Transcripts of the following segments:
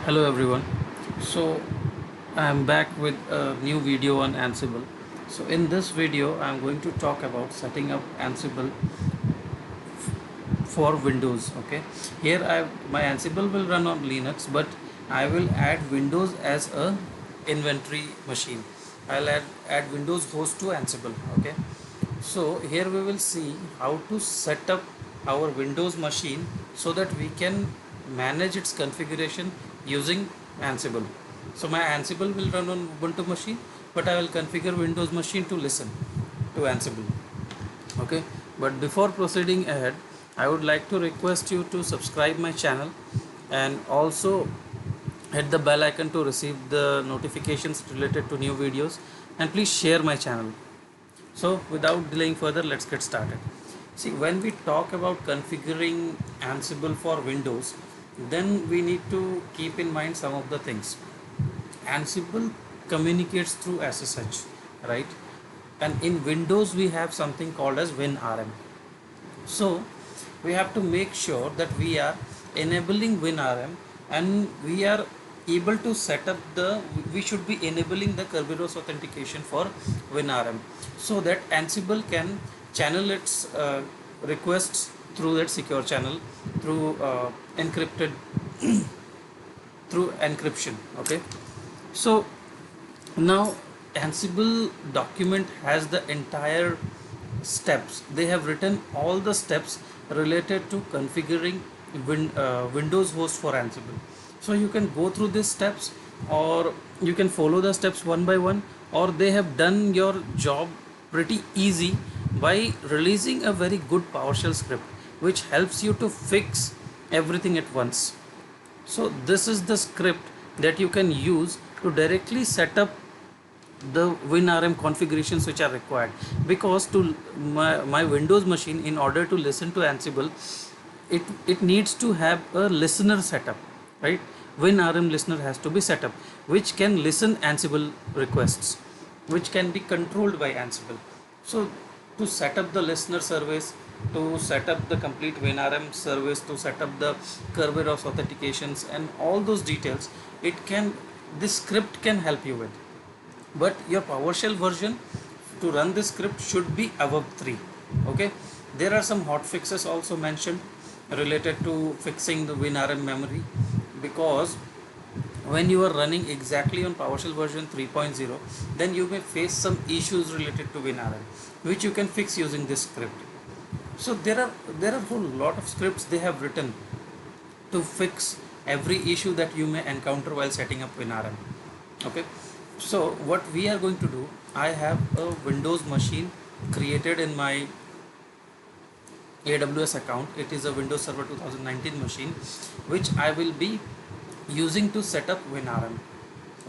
Hello everyone. So I am back with a new video on Ansible. So in this video I am going to talk about setting up Ansible for Windows. Okay. Here my Ansible will run on Linux, but I will add Windows as a inventory machine. I'll add Windows host to Ansible. Okay. So here we will see how to set up our Windows machine so that we can manage its configuration using Ansible. So my Ansible will run on Ubuntu machine, but I will configure Windows machine to listen to Ansible. Okay, but before proceeding ahead, I would like to request you to subscribe my channel and also hit the bell icon to receive the notifications related to new videos, and please share my channel. So without delaying further, let's get started. See, when we talk about configuring Ansible for Windows, then we need to keep in mind some of the things. Ansible communicates through SSH, right? And in Windows we have something called as WinRM. So we have to make sure that we are enabling WinRM, and we are able to set up we should be enabling the Kerberos authentication for WinRM, so that Ansible can channel its requests through that secure channel through encrypted through encryption. Okay, so now Ansible document has the entire steps. They have written all the steps related to configuring Windows host for Ansible. So you can go through these steps, or you can follow the steps one by one, or they have done your job pretty easy by releasing a very good PowerShell script which helps you to fix everything at once. So this is the script that you can use to directly set up the WinRM configurations which are required, because to my Windows machine, in order to listen to Ansible, it needs to have a listener setup, right? WinRM listener has to be set up, which can listen Ansible requests, which can be controlled by Ansible. So to set up the listener service, to set up the complete WinRM service, to set up the Kerberos authentications and all those details, this script can help you with. But your PowerShell version to run this script should be above 3. Okay, there are some hot fixes also mentioned related to fixing the WinRM memory, because when you are running exactly on PowerShell version 3.0, then you may face some issues related to WinRM, which you can fix using this script. So there are a whole lot of scripts they have written to fix every issue that you may encounter while setting up WinRM. Okay, so what we are going to do, I have a Windows machine created in my AWS account. It is a Windows Server 2019 machine, which I will be using to set up WinRM.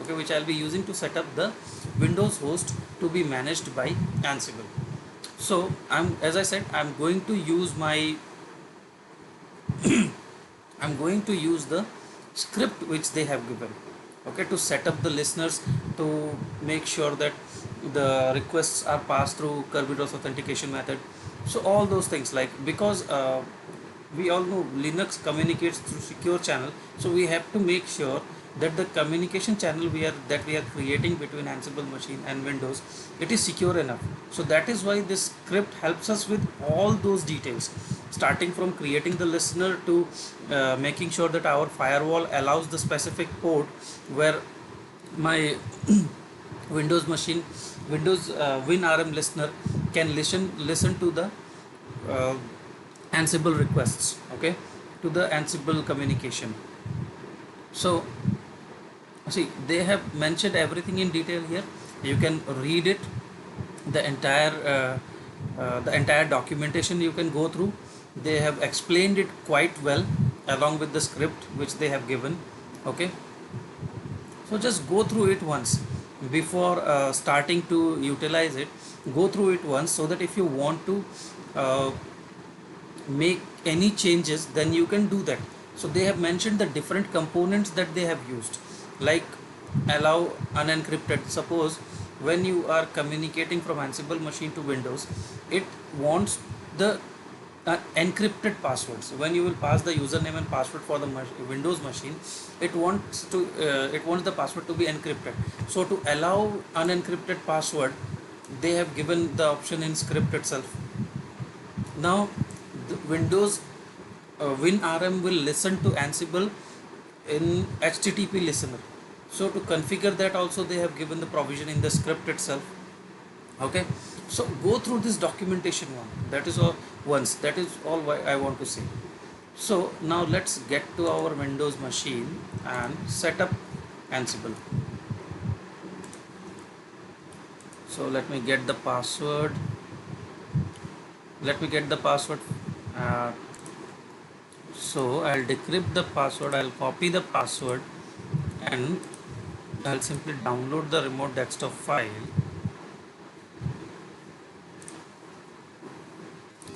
Okay, which I'll be using to set up the Windows host to be managed by Ansible. So as I said, I'm going to use the script which they have given, okay, to set up the listeners, to make sure that the requests are passed through Kerberos authentication method. So all those things, like, because we all know Linux communicates through secure channel, so we have to make sure that the communication channel we are creating between Ansible machine and Windows, it is secure enough. So that is why this script helps us with all those details, starting from creating the listener to making sure that our firewall allows the specific port where my Windows machine, Windows WinRM listener can listen to the uh, Ansible requests, okay, to the Ansible communication. So see, they have mentioned everything in detail here. You can read it, the entire documentation you can go through. They have explained it quite well along with the script which they have given. Okay, so just go through it once before starting to utilize it. Go through it once, so that if you want to uh, make any changes, then you can do that. So they have mentioned the different components that they have used, like allow unencrypted. Suppose when you are communicating from Ansible machine to Windows, it wants the encrypted passwords. When you will pass the username and password for the Windows machine, it wants the password to be encrypted. So to allow unencrypted password, they have given the option in script itself. Now the Windows WinRM will listen to Ansible in HTTP listener. So to configure that also they have given the provision in the script itself. Okay, so go through this documentation one. That is all once. That is all I want to say. So now let's get to our Windows machine and set up Ansible. So let me get the password. Let me get the password. Uh, so I'll decrypt the password. I'll copy the password and I'll simply download the remote desktop file.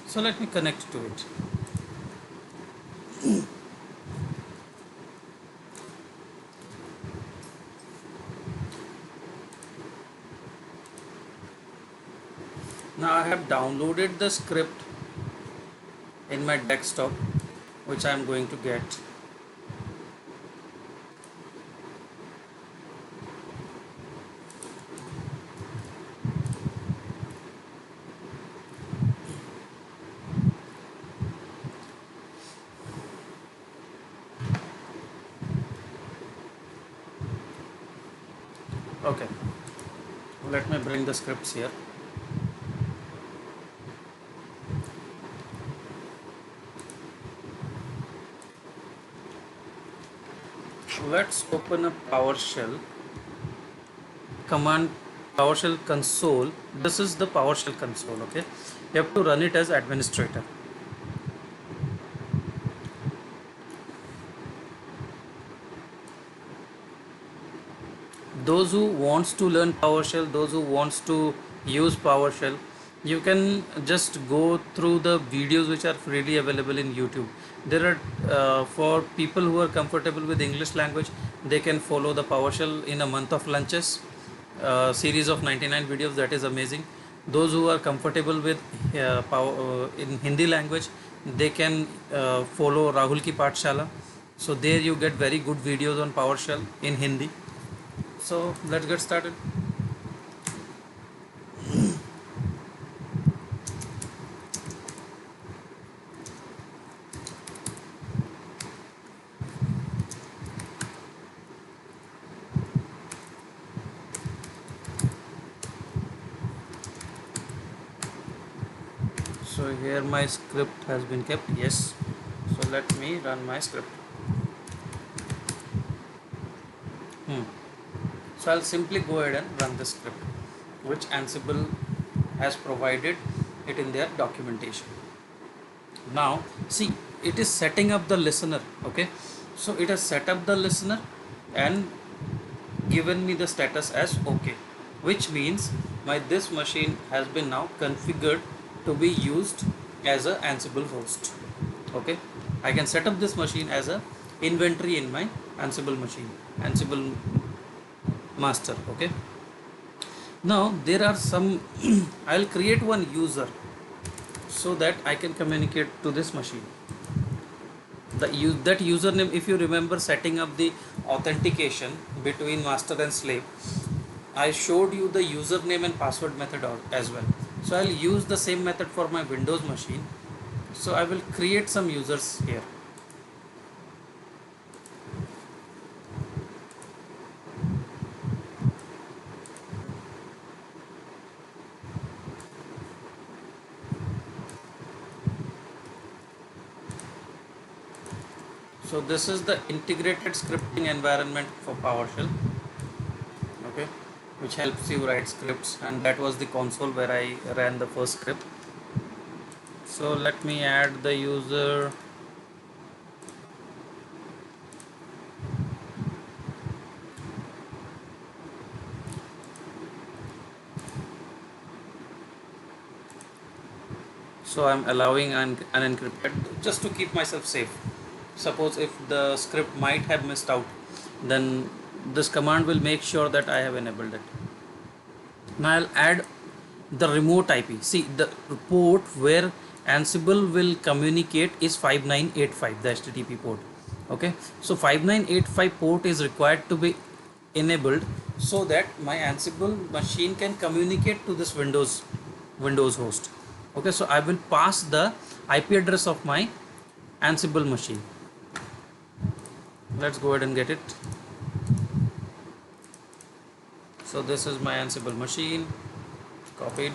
So let me connect to it. Now I have downloaded the script in my desktop, which I am going to get. Okay, let me bring the scripts here. Let's open a PowerShell command, PowerShell console. This is the PowerShell console. Okay, you have to run it as administrator. Those who wants to learn PowerShell, those who wants to use PowerShell, you can just go through the videos which are freely available in YouTube. There are for people who are comfortable with English language, they can follow the PowerShell in a month of lunches series of 99 videos. That is amazing. Those who are comfortable with in Hindi language, they can follow Rahul Ki Pathshala. So there you get very good videos on PowerShell in Hindi. So let's get started. So here my script has been kept. Yes. So let me run my script. So I'll simply go ahead and run the script, which Ansible has provided it in their documentation. Now see, it is setting up the listener. Okay, so it has set up the listener and given me the status as OK, which means my this machine has been now configured to be used as a Ansible host. Okay, I can set up this machine as a inventory in my Ansible machine, Ansible master. Okay, now there are some I'll create one user so that I can communicate to this machine. That username, if you remember setting up the authentication between master and slave, I showed you the username and password method as well. So I'll use the same method for my Windows machine. So I will create some users here. So this is the integrated scripting environment for PowerShell, okay, which helps you write scripts, and that was the console where I ran the first script. So let me add the user. So I'm allowing unencrypted just to keep myself safe. Suppose if the script might have missed out, then this command will make sure that I have enabled it. Now I'll add the remote IP. See, the port where Ansible will communicate is 5985, the HTTP port. Okay, so 5985 port is required to be enabled so that my Ansible machine can communicate to this Windows host. Okay, so I will pass the IP address of my Ansible machine. Let's go ahead and get it. So this is my Ansible machine, copied.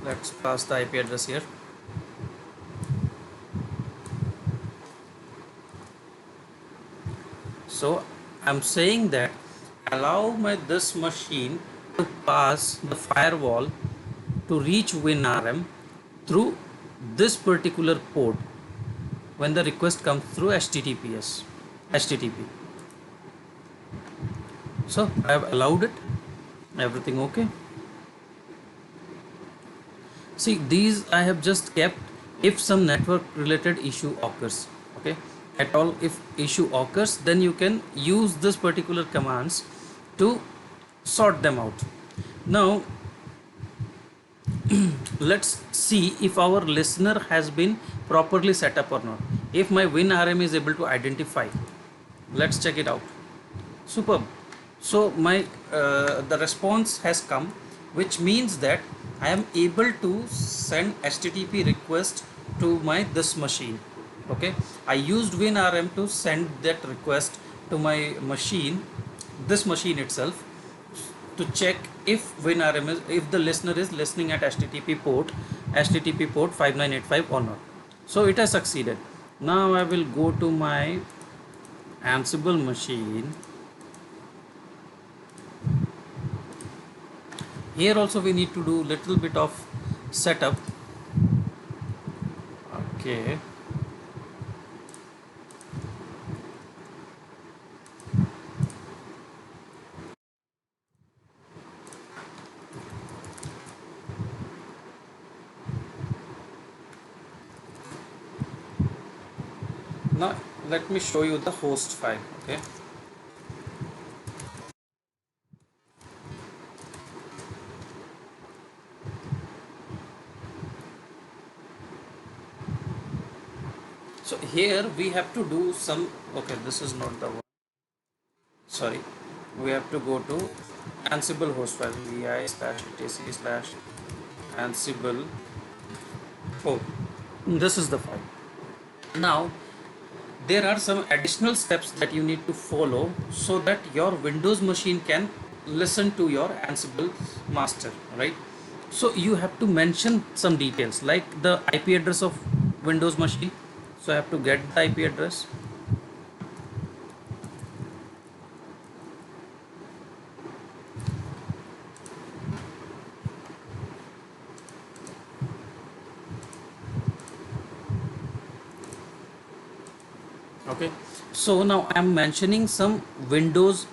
Let's pass the IP address here. So I'm saying that allow my this machine to pass the firewall to reach WinRM through this particular port when the request comes through HTTP. So I have allowed it. Everything okay. See, these I have just kept if some network related issue occurs. Okay, at all, if issue occurs, then you can use this particular commands to sort them out. Now let's see if our listener has been properly set up or not. If my WinRM is able to identify, let's check it out. Superb. So my the response has come, which means that I am able to send HTTP request to my this machine. Okay, I used WinRM to send that request to my machine, this machine itself, to check if WinRM is, if the listener is listening at HTTP port 5985 or not. So it has succeeded. Now I will go to my Ansible machine. Here also we need to do little bit of setup. Okay, now let me show you the host file. Okay, so here we have to do some, okay, this is not the one, sorry, we have to go to Ansible host file, vi/etc/Ansible. Oh, this is the file. Now there are some additional steps that you need to follow so that your Windows machine can listen to your Ansible master, right? So you have to mention some details like the IP address of Windows machine. So I have to get the IP address. Okay, so now I am mentioning some Windows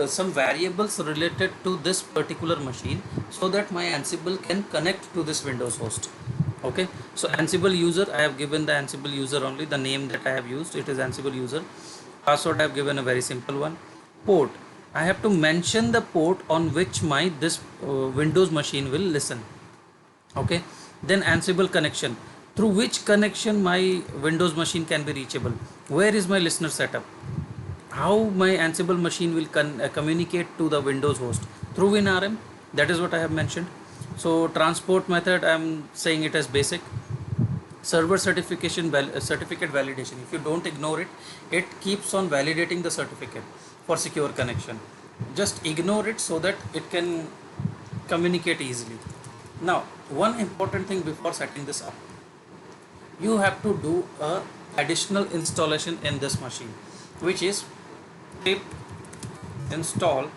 some variables related to this particular machine so that my Ansible can connect to this Windows host. Okay, so Ansible user, I have given the Ansible user only, the name that I have used, it is Ansible user. Password I have given a very simple one. Port, I have to mention the port on which my this Windows machine will listen. Okay, then Ansible connection, through which connection my Windows machine can be reachable. Where is my listener setup? How my Ansible machine will communicate to the Windows host? Through WinRM. That is what I have mentioned. So transport method, I am saying it as basic. Server certification certificate validation, if you don't ignore it, it keeps on validating the certificate for secure connection. Just ignore it so that it can communicate easily. Now one important thing before setting this up, you have to do a additional installation in this machine, which is pip install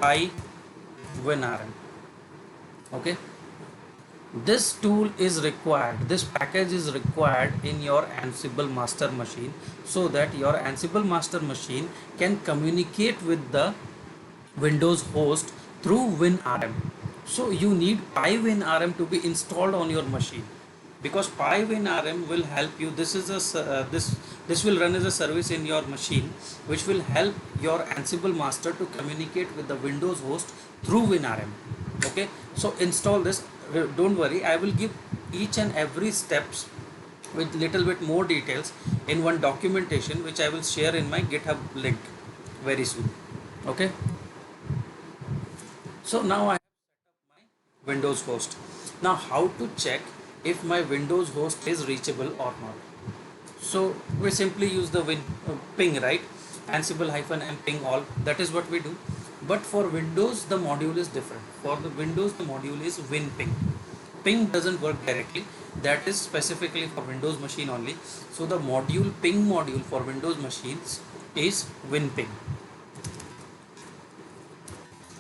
pywinrm. Okay, this tool is required, this package is required in your Ansible master machine so that your Ansible master machine can communicate with the Windows host through WinRM. So you need pywinrm to be installed on your machine, because pywinrm will help you. This is a this will run as a service in your machine, which will help your Ansible master to communicate with the Windows host through WinRM. Okay, so install this. don't worry, I will give each and every steps with little bit more details in one documentation which I will share in my GitHub link very soon. Okay, so now I have my Windows host. Now how to check if my Windows host is reachable or not? So we simply use the ping, right? Ansible hyphen and ping all, that is what we do. But for Windows the module is different. For the Windows the module is winping. Ping doesn't work directly, that is specifically for Windows machine only. So the module, ping module for Windows machines is winping.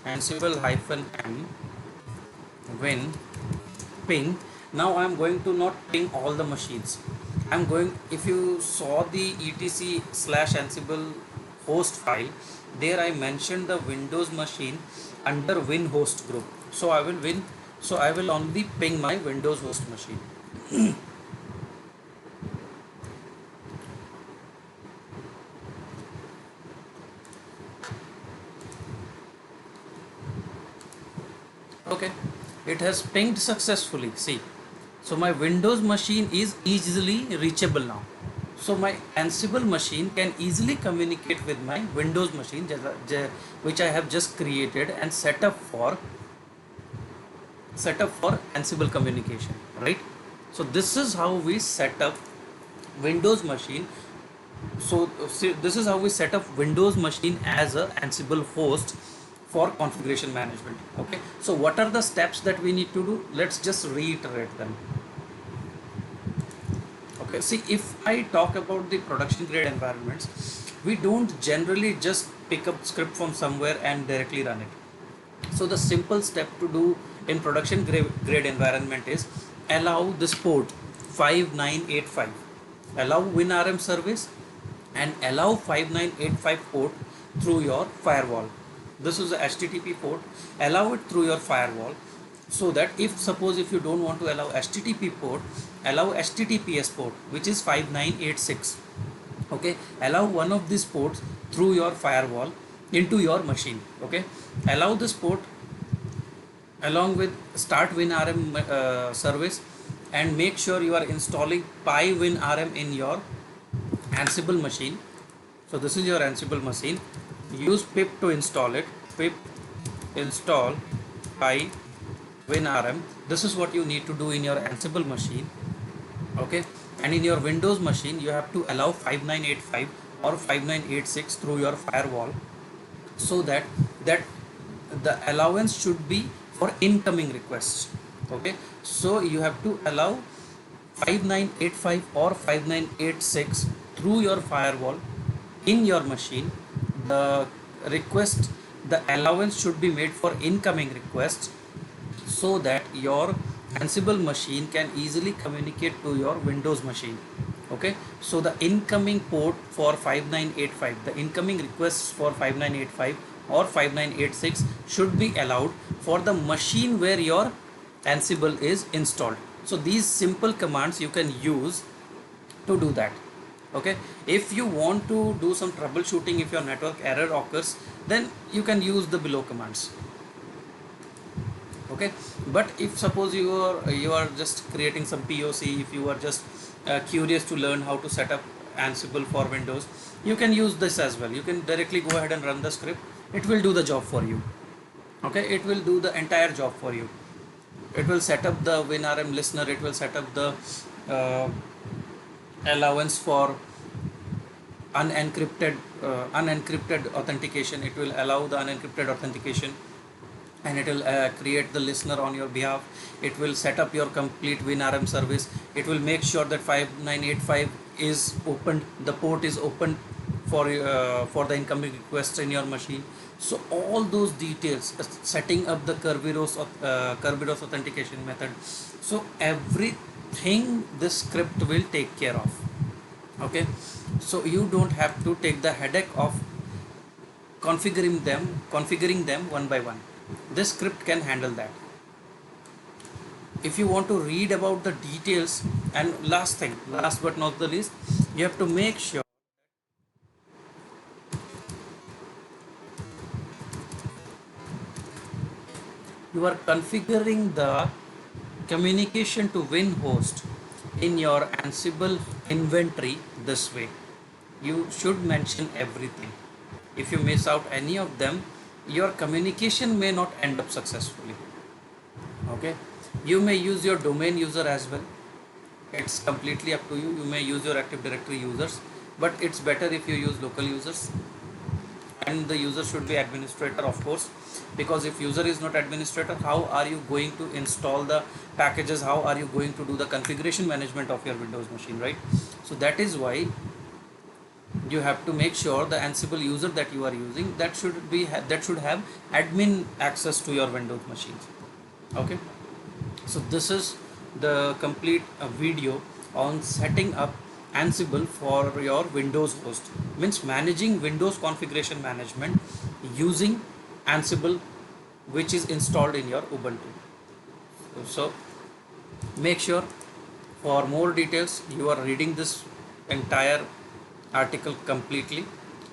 Ansible hyphen m win ping. Now I'm going to not ping all the machines. I'm going, if you saw the etc slash ansible host file, there I mentioned the Windows machine under win host group. So I will only ping my Windows host machine. Okay, it has pinged successfully. See, so my Windows machine is easily reachable now. So my Ansible machine can easily communicate with my Windows machine, which I have just created and set up for Ansible communication, right? So this is how we set up Windows machine. So see, this is how we set up Windows machine as a Ansible host for configuration management. Okay, so what are the steps that we need to do? Let's just reiterate them. Okay, see, if I talk about the production grade environments, we don't generally just pick up script from somewhere and directly run it. So the simple step to do in production grade environment is allow this port 5985, allow WinRM service, and allow 5985 port through your firewall. This is the HTTP port. Allow it through your firewall, so that if suppose if you don't want to allow HTTP port, allow HTTPS port, which is 5986. Okay, allow one of these ports through your firewall into your machine. Okay, allow this port along with start WinRM service, and make sure you are installing PyWinRM in your Ansible machine. So this is your Ansible machine. Use pip to install it. Pip install PyWinRM. This is what you need to do in your Ansible machine. Okay, and in your Windows machine you have to allow 5985 or 5986 through your firewall, so that the allowance should be for incoming requests. Okay, so you have to allow 5985 or 5986 through your firewall in your machine. The request, the allowance should be made for incoming requests, so that your Ansible machine can easily communicate to your Windows machine. Okay, so the incoming port for 5985, the incoming requests for 5985 or 5986 should be allowed for the machine where your Ansible is installed. So these simple commands you can use to do that. Okay, if you want to do some troubleshooting, if your network error occurs, then you can use the below commands. Okay, but if suppose you are just creating some POC, if you are just curious to learn how to set up Ansible for Windows, you can use this as well. You can directly go ahead and run the script. It will do the job for you. Okay, it will do the entire job for you. It will set up the WinRM listener, it will set up the uh, allowance for unencrypted authentication. It will allow the unencrypted authentication, and it will create the listener on your behalf. It will set up your complete WinRM service. It will make sure that 5985 is opened, the port is opened for the incoming requests in your machine. So all those details, setting up the Kerberos authentication method, so everything this script will take care of. Okay, so you don't have to take the headache of configuring them one by one. This script can handle that. If you want to read about the details, and last but not the least, you have to make sure you are configuring the communication to WinHost in your Ansible inventory this way. You should mention everything. If you miss out any of them, your communication may not end up successfully. Okay, you may use your domain user as well. It's completely up to you. You may use your Active Directory users, but it's better if you use local users, and the user should be administrator, of course, because if user is not administrator, how are you going to install the packages, how are you going to do the configuration management of your Windows machine, right? So that is why you have to make sure the Ansible user that you are using, that should have admin access to your Windows machines. Okay, so this is the complete video on setting up Ansible for your Windows host, means managing Windows configuration management using Ansible, which is installed in your Ubuntu. So make sure, for more details, you are reading this entire article completely,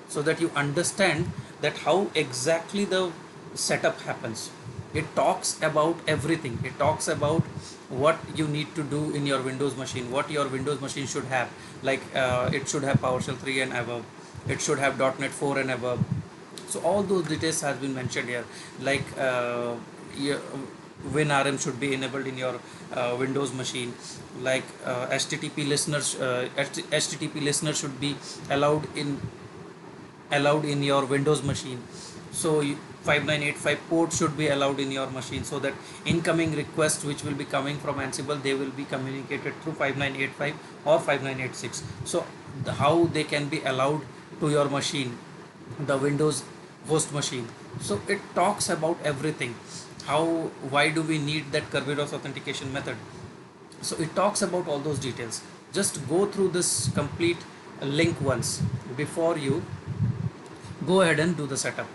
so that you understand that how exactly the setup happens. It talks about everything. It talks about what you need to do in your Windows machine, what your Windows machine should have, like it should have PowerShell 3 and above, it should have .NET 4 and above. So all those details has been mentioned here, like WinRM should be enabled in your Windows machine, like HTTP listener should be allowed in your Windows machine. So 5985 port should be allowed in your machine, so that incoming requests which will be coming from Ansible, they will be communicated through 5985 or 5986. So how they can be allowed to your machine, the Windows host machine. So it talks about everything. Why do we need that Kerberos authentication method? So it talks about all those details. Just go through this complete link once before you go ahead and do the setup.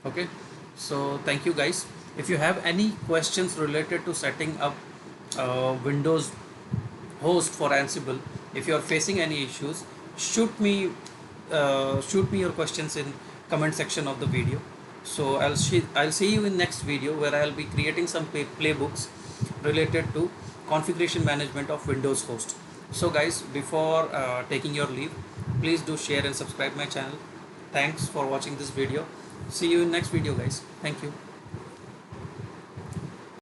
Okay, so thank you guys. If you have any questions related to setting up Windows host for Ansible, if you are facing any issues, shoot me your questions in comment section of the video. So I'll see you in next video, where I'll be creating some playbooks related to configuration management of Windows host. So guys, before taking your leave, please do share and subscribe my channel. Thanks for watching this video. See you in next video guys. Thank you.